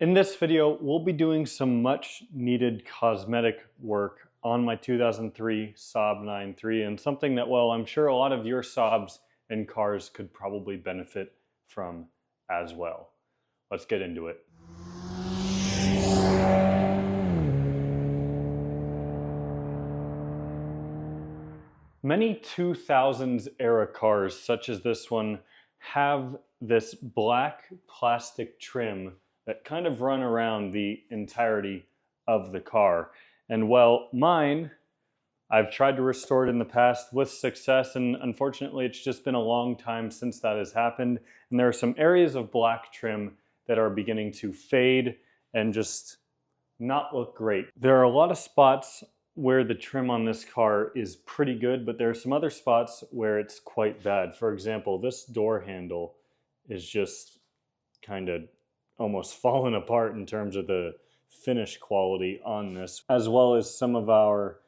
In this video, we'll be doing some much needed cosmetic work on my 2003 Saab 9-3 and something that, well, I'm sure a lot of your Saabs and cars could probably benefit from as well. Let's get into it. Many 2000s era cars, such as this one, have this black plastic trim that kind of run around the entirety of the car. And well, mine, I've tried to restore it in the past with success, and unfortunately it's just been a long time since that has happened. And there are some areas of black trim that are beginning to fade and just not look great. There are a lot of spots where the trim on this car is pretty good, but there are some other spots where it's quite bad. For example, this door handle is just kind of almost fallen apart in terms of the finish quality on this, as well as some of our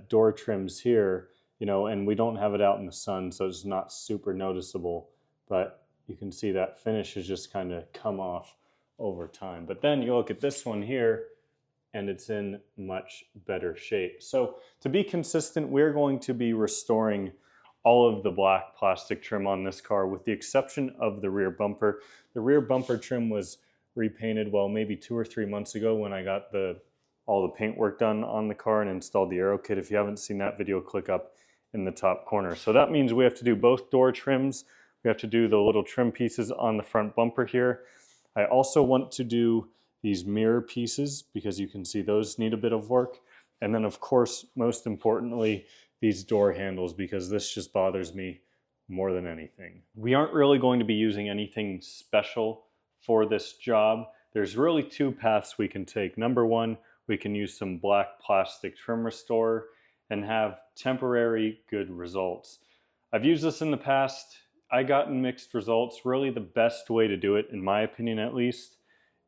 door trims here, and we don't have it out in the sun, so it's not super noticeable, but you can see that finish has just kind of come off over time. But then you look at this one here, and it's in much better shape. So to be consistent, we're going to be restoring all of the black plastic trim on this car with the exception of the rear bumper. The rear bumper trim was repainted, well, maybe 2 or 3 months ago when I got all the paint work done on the car and installed the aero kit. If you haven't seen that video, click up in the top corner. So that means we have to do both door trims. We have to do the little trim pieces on the front bumper here. I also want to do these mirror pieces because you can see those need a bit of work. And then of course, most importantly, these door handles, because this just bothers me more than anything. We aren't really going to be using anything special for this job. There's really 2 paths we can take. Number one, we can use some black plastic trim restore and have temporary good results. I've used this in the past. I gotten mixed results. Really the best way to do it, in my opinion at least,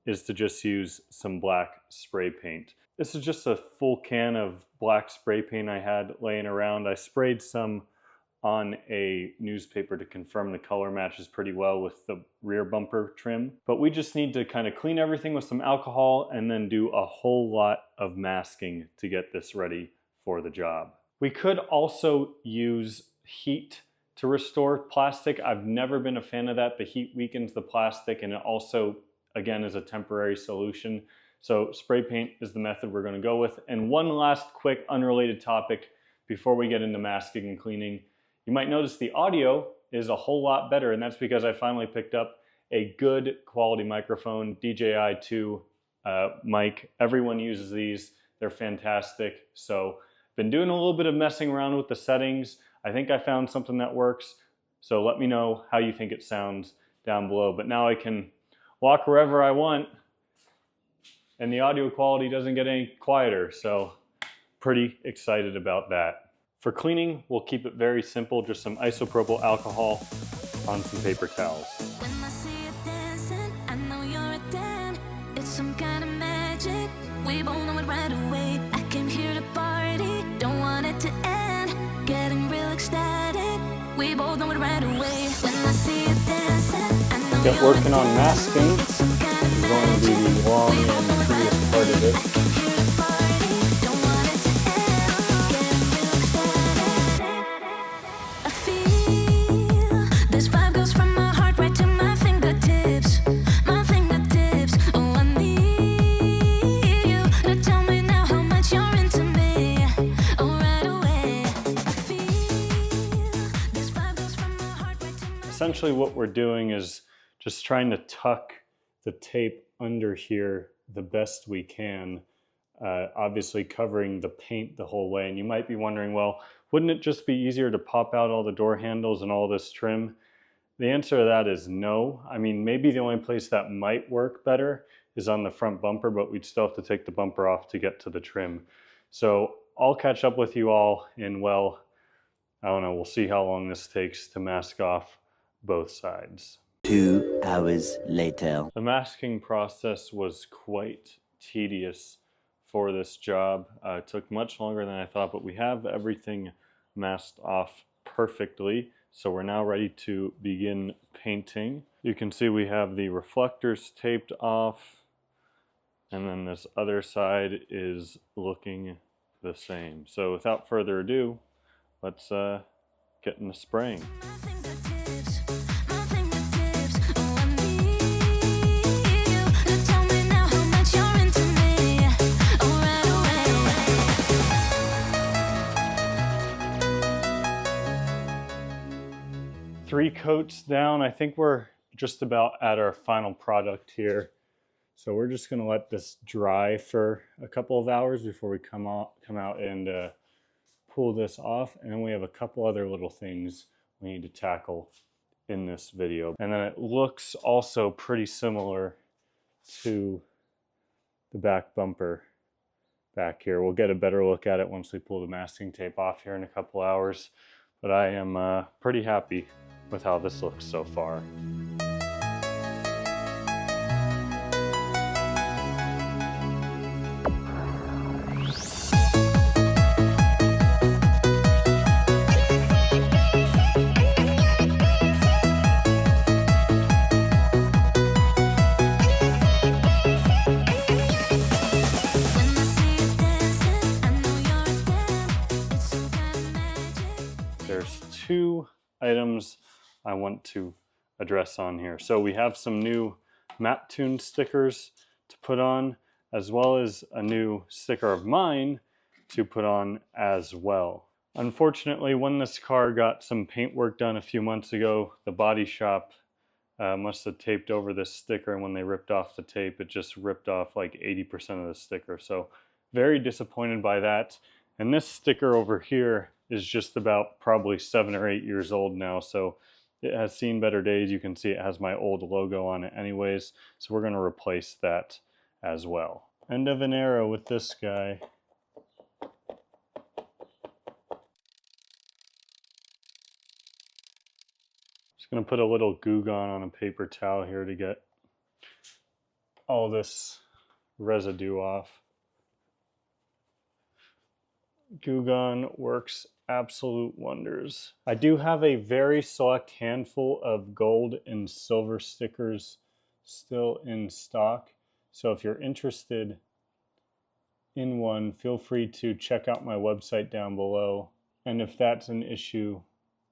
is to just use some black spray paint. This is just a full can of black spray paint I had laying around. I sprayed some on a newspaper to confirm the color matches pretty well with the rear bumper trim. But we just need to kind of clean everything with some alcohol and then do a whole lot of masking to get this ready for the job. We could also use heat to restore plastic. I've never been a fan of that. The heat weakens the plastic and it also, again, is a temporary solution. So spray paint is the method we're going to go with. And one last quick unrelated topic before we get into masking and cleaning. You might notice the audio is a whole lot better, and that's because I finally picked up a good quality microphone, DJI 2 mic. Everyone uses these. They're fantastic. So been doing a little bit of messing around with the settings. I think I found something that works. So let me know how you think it sounds down below. But now I can walk wherever I want and the audio quality doesn't get any quieter. So pretty excited about that. For cleaning, we'll keep it very simple, just some isopropyl alcohol on some paper towels. When I see you dancing, I know you're a 10. It's some kind of magic, we both know it right away. I came here to party, don't want it to end. Getting real ecstatic, we both know it right away. When I see you dancing, I know get working on masking. This is going to be the long and tedious part of it. Essentially what we're doing is just trying to tuck the tape under here the best we can, obviously covering the paint the whole way. And you might be wondering, well, wouldn't it just be easier to pop out all the door handles and all this trim? The answer to that is no. I mean, maybe the only place that might work better is on the front bumper, but we'd still have to take the bumper off to get to the trim. So I'll catch up with you all in, well, I don't know, we'll see how long this takes to mask off both sides. 2 hours later. The masking process was quite tedious for this job. It took much longer than I thought, but we have everything masked off perfectly. So we're now ready to begin painting. You can see we have the reflectors taped off. And then this other side is looking the same. So without further ado, let's get into spraying. Three coats down. I think we're just about at our final product here. So we're just gonna let this dry for a couple of hours before we come out and pull this off. And then we have a couple other little things we need to tackle in this video. And then it looks also pretty similar to the back bumper back here. We'll get a better look at it once we pull the masking tape off here in a couple hours. But I am pretty happy with how this looks so far. There's two items I want to address on here. So we have some new map tune stickers to put on, as well as a new sticker of mine to put on as well. Unfortunately, when this car got some paint work done a few months ago, the body shop must have taped over this sticker, and when they ripped off the tape, it just ripped off like 80% of the sticker. So very disappointed by that. And this sticker over here is just about probably 7 or 8 years old now, so it has seen better days. You can see it has my old logo on it anyways, so we're going to replace that as well. End of an era with this guy. Just going to put a little Goo Gone on a paper towel here to get all this residue off. Goo Gone works absolute wonders. I do have a very select handful of gold and silver stickers still in stock. So if you're interested in one, feel free to check out my website down below. And if that's an issue,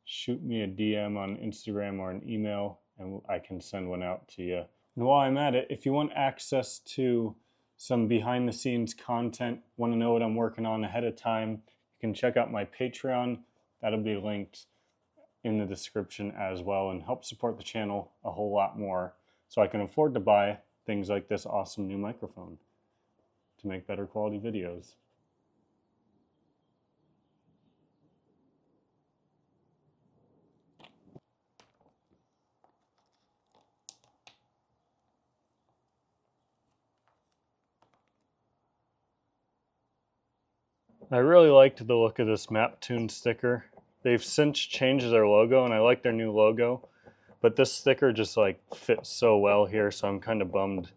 shoot me a DM on Instagram or an email and I can send one out to you. And while I'm at it, if you want access to some behind the scenes content, want to know what I'm working on ahead of time, you can check out my Patreon. That'll be linked in the description as well, and help support the channel a whole lot more so I can afford to buy things like this awesome new microphone to make better quality videos. I really liked the look of this map tune sticker. They've since changed their logo and I like their new logo, but this sticker just like fits so well here, so I'm kind of bummed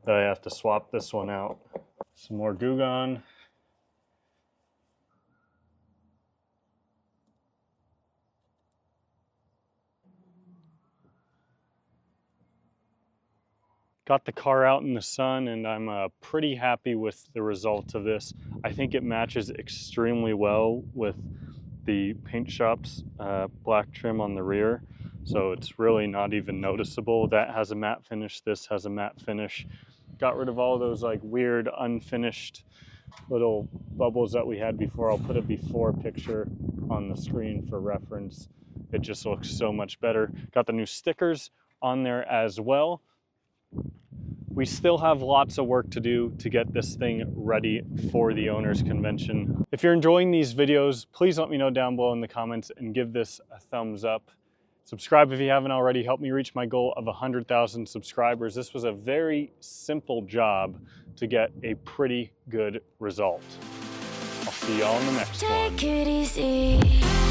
that I have to swap this one out. Some more Goo Gone. Got the car out in the sun and I'm pretty happy with the results of this. I think it matches extremely well with the paint shop's black trim on the rear. So it's really not even noticeable. That has a matte finish, this has a matte finish. Got rid of all those like weird unfinished little bubbles that we had before. I'll put a before picture on the screen for reference. It just looks so much better. Got the new stickers on there as well. We still have lots of work to do to get this thing ready for the owners convention. If you're enjoying these videos, please let me know down below in the comments and give this a thumbs up. Subscribe if you haven't already. Help me reach my goal of 100,000 subscribers. This was a very simple job to get a pretty good result. I'll see y'all in the next one. Take it easy.